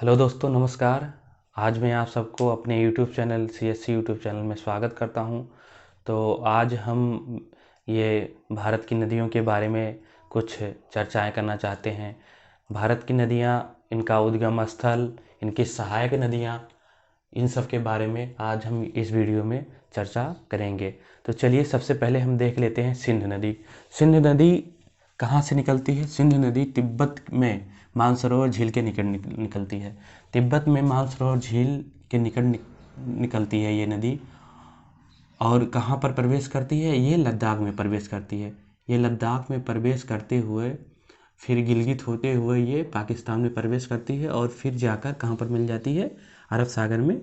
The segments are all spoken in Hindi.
हेलो दोस्तों, नमस्कार। आज मैं आप सबको अपने YouTube channel CSC YouTube channel में स्वागत करता हूं। तो आज हम ये भारत की नदियों के बारे में कुछ चर्चाएं करना चाहते हैं। भारत की नदियां, इनका उद्गम स्थल, इनकी सहायक नदियां, इन सब के बारे में आज हम इस वीडियो में चर्चा करेंगे। तो चलिए सबसे पहले हम देख लेते हैं सिंध नदी। सिंध नदी कहाँ से निकलती है? सिंध नदी तिब्बत में मानसरोवर झील के निकट निकलती है। तिब्बत में मानसरोवर झील के निकट निकलती है ये नदी। और कहाँ पर प्रवेश करती है? ये लद्दाख में प्रवेश करती है। ये लद्दाख में प्रवेश करते हुए फिर गिलगित होते हुए ये पाकिस्तान में प्रवेश करती है और फिर जाकर कहाँ पर मिल जाती है? अरब सागर में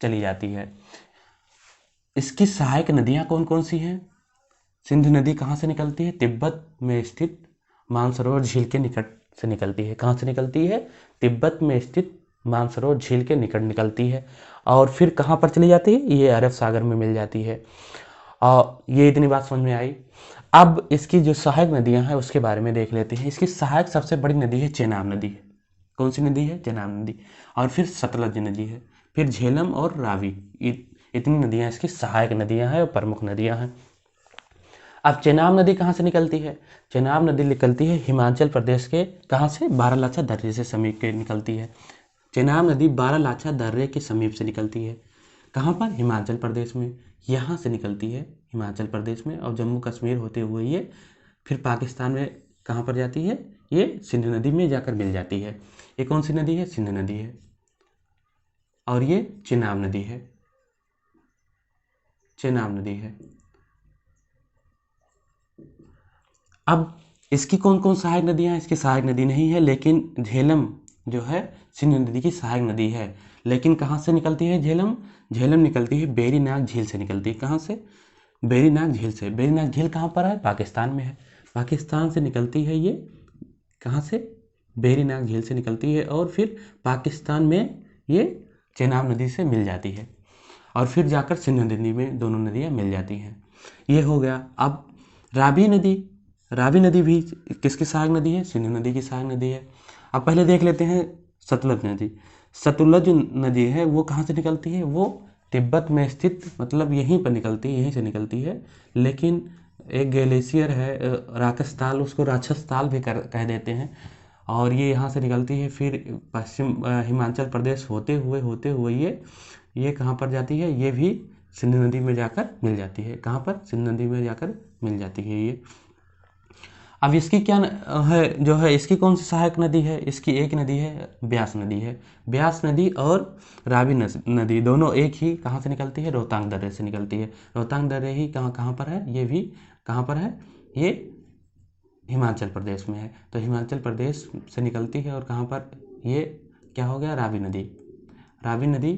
चली जाती है। इसकी सहायक नदियाँ कौन कौन सी हैं? सिंध नदी कहाँ से निकलती है? तिब्बत में स्थित मानसरोवर झील के निकट से निकलती है। कहाँ से निकलती है? तिब्बत में स्थित मानसरोवर झील के निकट निकलती है और फिर कहाँ पर चली जाती है? ये अरब सागर में मिल जाती है। और ये इतनी बात समझ में आई। अब इसकी जो सहायक नदियां हैं उसके बारे में देख लेते हैं। इसकी सहायक सबसे बड़ी नदी है चेनाब नदी है। कौन सी नदी है? चेनाब नदी। और फिर सतलज नदी है, फिर झेलम और रावी। इतनी नदियां इसकी सहायक नदियां हैं और प्रमुख नदियां हैं। अब चेनाब नदी कहाँ से निकलती है? चेनाब नदी निकलती है हिमाचल प्रदेश के कहाँ से? बारालाचा दर्रे से समीप के निकलती है। चेनाब नदी बारालाचा दर्रे के समीप से निकलती है। कहाँ पर? हिमाचल प्रदेश में। यहाँ से निकलती है हिमाचल प्रदेश में और जम्मू कश्मीर होते हुए ये फिर पाकिस्तान में कहाँ पर जाती है? ये सिंध नदी में जाकर मिल जाती है। ये कौन सी नदी है? सिंध नदी है। और ये चेनाब नदी है। चेनाब नदी है। अब इसकी कौन कौन सहायक नदियाँ हैं? इसकी सहायक नदी नहीं है, लेकिन झेलम जो है सिंध नदी की सहायक नदी है। लेकिन कहाँ से निकलती है झेलम? झेलम निकलती है बेरीनाग झील से निकलती है। कहाँ से? बेरीनाग झील से। बेरीनाग झील कहाँ पर है? पाकिस्तान में है। पाकिस्तान से निकलती है ये। कहाँ से? बेरीनाग झील से निकलती है और फिर पाकिस्तान में ये चेनाब नदी से मिल जाती है और फिर जाकर सिंध नदी में दोनों नदियाँ मिल जाती हैं। ये हो गया। अब रावी नदी। रावी नदी भी किसकी सहायक नदी है? सिंधु नदी की सहायक नदी है। अब पहले देख लेते हैं सतलज नदी। सतलज नदी है वो कहाँ से निकलती है? वो तिब्बत में स्थित, मतलब यहीं पर निकलती है, यहीं से निकलती है। लेकिन एक ग्लेशियर है राक्षस ताल, उसको राक्षस ताल भी कह देते हैं। और ये यहाँ से निकलती है फिर पश्चिम हिमाचल प्रदेश होते हुए ये कहाँ पर जाती है? ये भी सिंधु नदी में जाकर मिल जाती है। कहाँ पर? सिंधु नदी में जाकर मिल जाती है ये। अब इसकी क्या है जो है, इसकी कौन सी सहायक नदी है? इसकी एक नदी है ब्यास नदी है। ब्यास नदी और रावी नदी दोनों एक ही कहाँ से निकलती है? रोहतांग दर्रे से निकलती है। रोहतांग दर्रे ही कहाँ कहाँ पर है? ये भी कहाँ पर है? ये हिमाचल प्रदेश में है। तो हिमाचल प्रदेश से निकलती है और कहाँ पर? ये क्या हो गया? रावी नदी। रावी नदी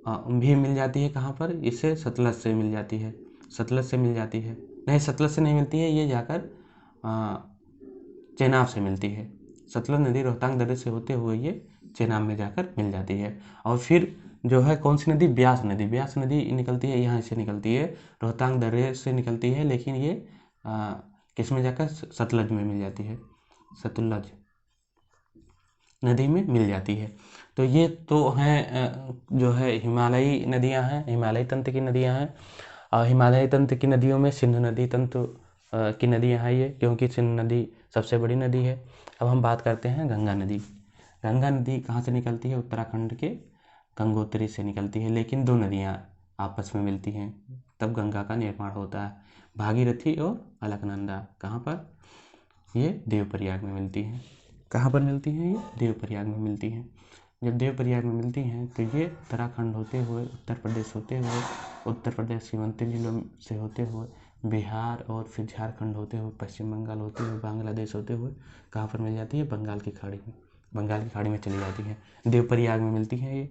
भी मिल जाती है कहाँ पर? इससे सतलज से मिल जाती है। सतलज से मिल जाती है। नहीं, सतलज से नहीं मिलती है, ये जाकर चेनाब से मिलती है। सतलज नदी रोहतांग दर्रे से होते हुए ये चेनाब में जाकर मिल जाती है। और फिर जो है कौन सी नदी? ब्यास नदी। ब्यास नदी निकलती है, यहाँ से निकलती है, रोहतांग दर्रे से निकलती है, लेकिन ये किस में जाकर? सतलज में मिल जाती है। सतलज नदी में मिल जाती है। तो ये तो हैं जो है हिमालयी नदियां हैं, हिमालयी तंत्र की नदियां हैं। और हिमालयी तंत्र की नदियों में सिंधु नदी तंत्र की नदियां हैं ये, क्योंकि सिंधु नदी सबसे बड़ी नदी है। अब हम बात करते हैं गंगा नदी। गंगा नदी कहाँ से निकलती है? उत्तराखंड के गंगोत्री से निकलती है। लेकिन दो नदियाँ आपस में मिलती हैं तब गंगा का निर्माण होता है, भागीरथी और अलकनंदा। कहाँ पर? ये देवप्रयाग में मिलती हैं। कहाँ पर मिलती हैं? ये देवप्रयाग में मिलती हैं। जब देवप्रयाग में मिलती हैं तो ये उत्तराखंड होते हुए, उत्तर प्रदेश होते हुए, उत्तर प्रदेश सीमांती जिलों से होते हुए, बिहार और फिर झारखंड होते हुए, पश्चिम बंगाल होते हुए, बांग्लादेश होते हुए कहाँ पर मिल जाती है? बंगाल की खाड़ी में। बंगाल की खाड़ी में चली जाती है। देवप्रयाग में मिलती हैं ये।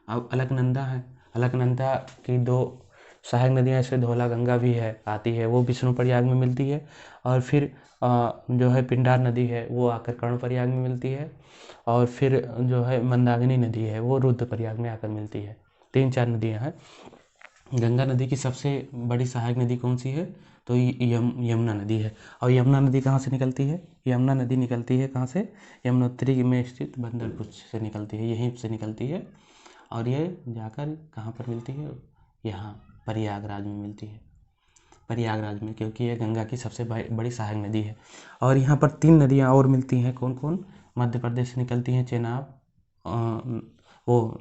अब अलकनंदा है। अलकनंदा की दो सहायक नदियाँ, इससे धौला गंगा भी है, आती है, वो विष्णुप्रयाग में मिलती है। और फिर जो है पिंडार नदी है वो आकर कर्णप्रयाग में मिलती है। और फिर जो है मंदाकिनी नदी है वो रुद्रप्रयाग में आकर मिलती है। 3-4 नदियाँ हैं। गंगा नदी की सबसे बड़ी सहायक नदी कौन सी है? तो तो यमुना नदी है। और यमुना नदी कहाँ से निकलती है? यमुना नदी निकलती है कहाँ से? यमुनोत्री में स्थित बंदरपुर से निकलती है, यहीं से निकलती है। और ये जाकर कहाँ पर मिलती है? यहाँ प्रयागराज में मिलती है, प्रयागराज में, क्योंकि ये गंगा की सबसे बड़ी सहायक नदी है। और यहाँ पर 3 नदियाँ और मिलती हैं। कौन कौन? मध्य प्रदेश से निकलती हैं चेनाब, वो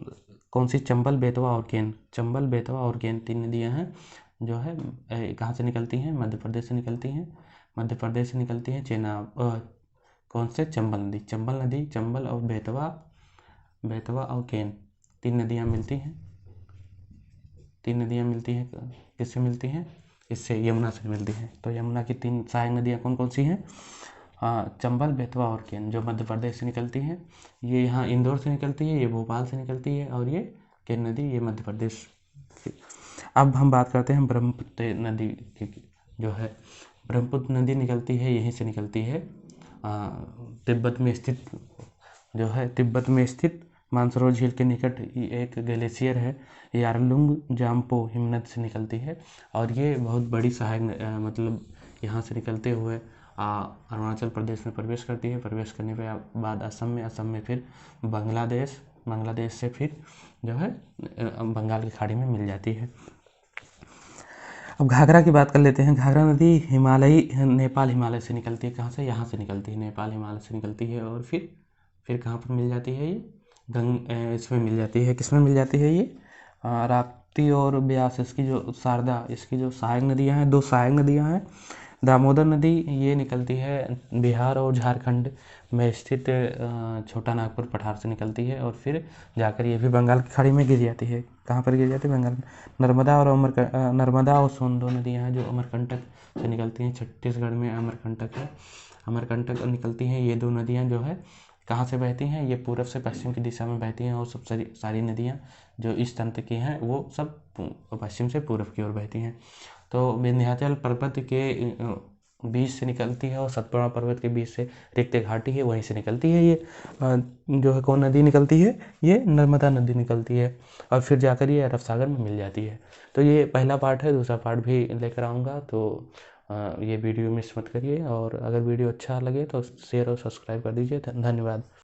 कौन सी? चंबल, बेतवा और केन। चंबल, बेतवा और केन 3 नदियाँ हैं जो है कहाँ से निकलती हैं? मध्य प्रदेश से निकलती हैं। मध्य प्रदेश से निकलती हैं चेनाब, कौन से? चंबल नदी। चंबल नदी, चंबल और बेतवा, बेतवा और केन 3 नदियाँ मिलती हैं। 3 नदियाँ मिलती हैं, किससे मिलती हैं? इससे, यमुना से मिलती हैं। तो यमुना की 3 सहायक नदियाँ कौन कौन सी हैं? चंबल, बेतवा और केन, जो मध्य प्रदेश से निकलती हैं। ये यहाँ इंदौर से निकलती है, ये भोपाल से निकलती है, और ये केन नदी ये मध्य प्रदेश। अब हम बात करते हैं ब्रह्मपुत्र नदी की, जो है ब्रह्मपुत्र नदी निकलती है, यहीं से निकलती है तिब्बत में स्थित, जो है तिब्बत में स्थित मानसरोवर झील के निकट एक ग्लेशियर है, यारलुंग जाम्पो हिमनद से निकलती है। और ये बहुत बड़ी सहायक मतलब यहाँ से निकलते हुए अरुणाचल प्रदेश में प्रवेश करती है। प्रवेश करने के बाद असम में, असम में फिर बांग्लादेश, बांग्लादेश से फिर जो है बंगाल की खाड़ी में मिल जाती है। अब घाघरा की बात कर लेते हैं। घाघरा नदी हिमालयी, नेपाल हिमालय से निकलती है। कहाँ से? यहाँ से निकलती है, नेपाल हिमालय से निकलती है। और फिर कहाँ पर मिल जाती है ये? इसमें मिल जाती है, किसमें मिल जाती है ये? राप्ती और ब्यास, इसकी जो शारदा, इसकी जो सहायक नदियाँ हैं, 2 सहायक नदियाँ हैं। दामोदर नदी ये निकलती है बिहार और झारखंड में स्थित छोटा नागपुर पठार से निकलती है। और फिर जाकर ये भी बंगाल की खाड़ी में गिर जाती है। कहाँ पर गिर जाती है? बंगाल में। नर्मदा और सोन 2 नदियाँ हैं जो अमरकंटक से निकलती हैं। छत्तीसगढ़ में अमरकंटक है, अमरकंटक निकलती हैं। ये 2 नदियाँ जो है कहाँ से बहती हैं? ये पूरब से पश्चिम की दिशा में बहती हैं। और सब सारी नदियाँ जो इस तंत्र की हैं वो सब पश्चिम से पूरब की ओर बहती हैं। तो विंध्याचल पर्वत के बीच से निकलती है, और सतपुड़ा पर्वत के बीच से रिक्त घाटी है, वहीं से निकलती है ये जो है कौन नदी निकलती है? ये नर्मदा नदी निकलती है। और फिर जाकर ये अरब सागर में मिल जाती है। तो ये पहला पार्ट है, दूसरा पार्ट भी लेकर आऊँगा। तो ये वीडियो मिस मत करिए, और अगर वीडियो अच्छा लगे तो शेयर और सब्सक्राइब कर दीजिए। धन्यवाद।